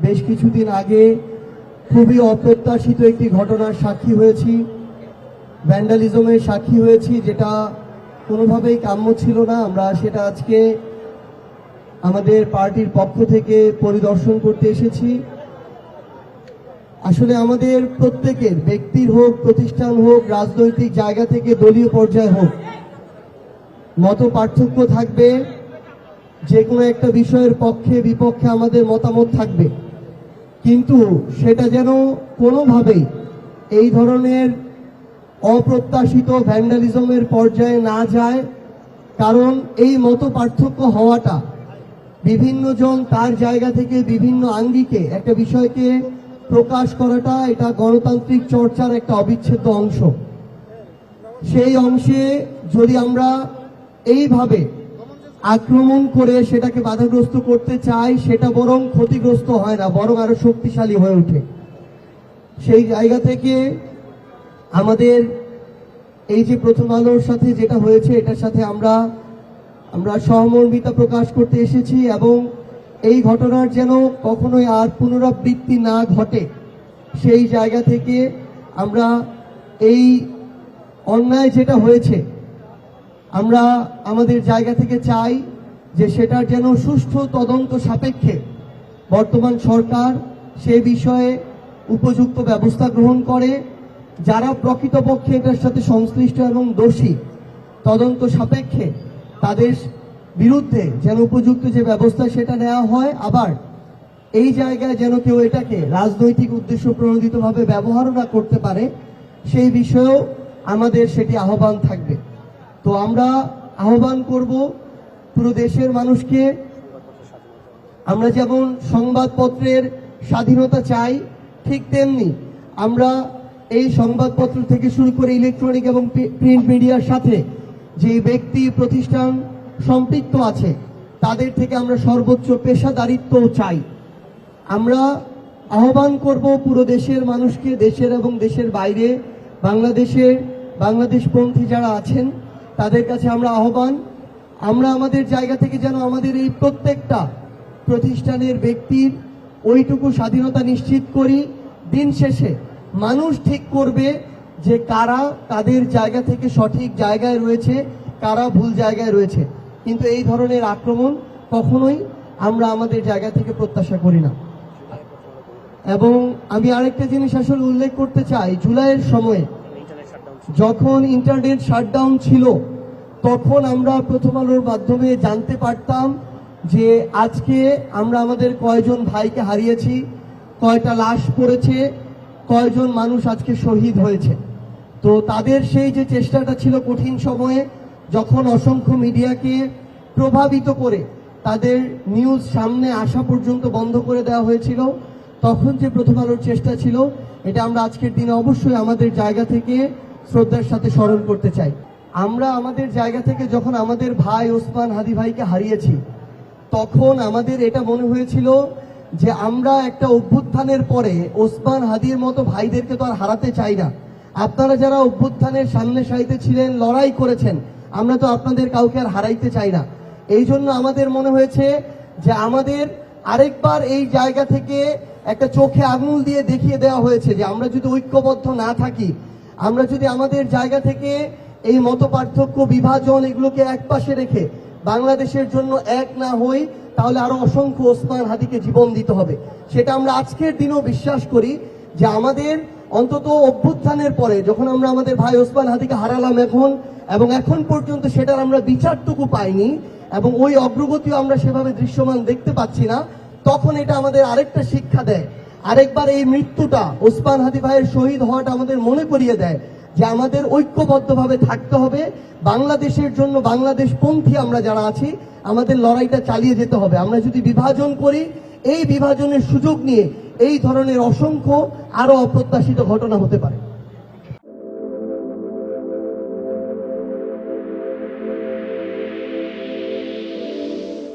বেশ কিছুদিন আগে খুবই অপ্রত্যাশিত একটি ঘটনার সাক্ষী হয়েছি, ভ্যান্ডালিজমের সাক্ষী হয়েছি, যেটা কোনোভাবেই কাম্য ছিল না। আমরা সেটা আজকে আমাদের পার্টির পক্ষ থেকে পরিদর্শন করতে এসেছি। আসলে আমাদের প্রত্যেকের, ব্যক্তির হোক, প্রতিষ্ঠান হোক, রাজনৈতিক জায়গা থেকে দলীয় পর্যায়ে হোক, মত পার্থক্য থাকবে, যে কোনো একটা বিষয়ের পক্ষে বিপক্ষে আমাদের মতামত থাকবে, কিন্তু সেটা যেন কোনোভাবেই এই ধরনের অপ্রত্যাশিত ভ্যান্ডালিজমের পর্যায়ে না যায়। কারণ এই মত পার্থক্য হওয়াটা, বিভিন্ন জন তার জায়গা থেকে বিভিন্ন আঙ্গিকে একটা বিষয়কে প্রকাশ করাটা, এটা গণতান্ত্রিক চর্চার একটা অবিচ্ছেদ্য অংশ। সেই অংশে যদি আমরা এইভাবে আক্রমণ করে সেটাকে বাধাগ্রস্ত করতে চাই, সেটা বরং ক্ষতিগ্রস্ত হয় না, বরং আরো শক্তিশালী হয়ে ওঠে। সেই জায়গা থেকে আমাদের এই যে প্রথম আলোর সাথে যেটা হয়েছে, এটার সাথে আমরা সহমর্মিতা প্রকাশ করতে এসেছি এবং এই ঘটনার যেন কখনোই আর পুনরাবৃত্তি না ঘটে, সেই জায়গা থেকে আমরা এই অন্যায় যেটা হয়েছে, আমরা আমাদের জায়গা থেকে চাই যে সেটার যেন সুষ্ঠু তদন্ত সাপেক্ষে বর্তমান সরকার সে বিষয়ে উপযুক্ত ব্যবস্থা গ্রহণ করে। যারা প্রকৃতপক্ষে এটার সাথে সংশ্লিষ্ট এবং দোষী, তদন্ত সাপেক্ষে তাদের বিরুদ্ধে যেন উপযুক্ত যে ব্যবস্থা সেটা নেওয়া হয়। আবার এই জায়গায় যেন কেউ এটাকে রাজনৈতিক উদ্দেশ্য প্রণোদিতভাবে ব্যবহার না করতে পারে, সেই বিষয়েও আমাদের সেটি আহ্বান থাকবে। তো আমরা আহ্বান করব পুরো দেশের মানুষকে, আমরা যেমন সংবাদপত্রের স্বাধীনতা চাই, ঠিক তেমনি আমরা এই সংবাদপত্র থেকে শুরু করে ইলেকট্রনিক এবং প্রিন্ট মিডিয়ার সাথে যে ব্যক্তি প্রতিষ্ঠান সম্পৃক্ত আছে, তাদের থেকে আমরা সর্বোচ্চ পেশাদারিত্ব চাই। আমরা আহ্বান করব পুরো দেশের মানুষকে, দেশের এবং দেশের বাইরে বাংলাদেশপন্থী যারা আছেন তাদের কাছে আমরা আহ্বান, আমরা আমাদের জায়গা থেকে যেন আমাদের এই প্রত্যেকটা প্রতিষ্ঠানের ব্যক্তির ওইটুকু স্বাধীনতা নিশ্চিত করি। দিন শেষে মানুষ ঠিক করবে যে কারা তাদের জায়গা থেকে সঠিক জায়গায় রয়েছে, কারা ভুল জায়গায় রয়েছে। কিন্তু এই ধরনের আক্রমণ কখনোই আমরা আমাদের জায়গা থেকে প্রত্যাশা করি না। এবং আমি আরেকটা জিনিস আসলে উল্লেখ করতে চাই, জুলাইয়ের সময়ে যখন ইন্টারনেট শাটডাউন ছিল, তখন আমরা প্রথম আলোর মাধ্যমে জানতে পারতাম যে আজকে আমরা আমাদের কয়জন ভাইকে হারিয়েছি, কয়টা লাশ পড়েছে, কয়জন মানুষ আজকে শহীদ হয়েছে। তো তাদের সেই যে চেষ্টাটা ছিল কঠিন সময়ে, যখন অসংখ্য মিডিয়াকে প্রভাবিত করে তাদের নিউজ সামনে আসা পর্যন্ত বন্ধ করে দেওয়া হয়েছিল, তখন যে প্রথম আলোর চেষ্টা ছিল, এটা আমরা আজকের দিনে অবশ্যই আমাদের জায়গা থেকে শ্রদ্ধার সাথে স্মরণ করতে চাই। আমরা আমাদের জায়গা থেকে যখন আমাদের ভাই ওসমান হাদি ভাইকে হারিয়েছি, তখন আমাদের এটা মনে হয়েছিল যে আমরা একটা অভ্যুত্থানের পরে ওসমান হাদির মতো ভাইদেরকে তো আর হারাতে চাই না। আপনারা যারা অভ্যুত্থানের সামনে সারিতে ছিলেন, লড়াই করেছেন, আমরা তো আপনাদের কাউকে আর হারাইতে চাই না। এই জন্য আমাদের মনে হয়েছে যে আমাদের আরেকবার এই জায়গা থেকে একটা চোখে আঙুল দিয়ে দেখিয়ে দেওয়া হয়েছে যে আমরা যদি ঐক্যবদ্ধ না থাকি, আমরা যদি আমাদের জায়গা থেকে এই মত পার্থক্য, বিভাজন, এগুলোকে একপাশে রেখে বাংলাদেশের জন্য এক না হই, তাহলে আরো অসংখ্য ওসমান হাদিকে জীবন দিতে হবে। সেটা আমরা আজকের দিনেও বিশ্বাস করি যে আমাদের অন্তত অভ্যুত্থানের পরে যখন আমরা আমাদের ভাই ওসমান হাদিকে হারালাম এখন পর্যন্ত সেটার আমরা বিচারটুকু পাইনি এবং ওই অগ্রগতিও আমরা সেভাবে দৃশ্যমান দেখতে পাচ্ছি না, তখন এটা আমাদের আরেকটা শিক্ষা দেয়, আরেকবার এই মৃত্যুটা, ওসমান হাদি ভাইয়ের শহীদ হওয়াটা আমাদের মনে করিয়ে দেয় যে আমাদের ঐক্যবদ্ধভাবে থাকতে হবে। বাংলাদেশের জন্য, বাংলাদেশপন্থী আমরা যারা আছি, আমাদের লড়াইটা চালিয়ে যেতে হবে। আমরা যদি বিভাজন করি, এই বিভাজনের সুযোগ নিয়ে এই ধরনের অসংখ্য আরো অপ্রত্যাশিত ঘটনা হতে পারে।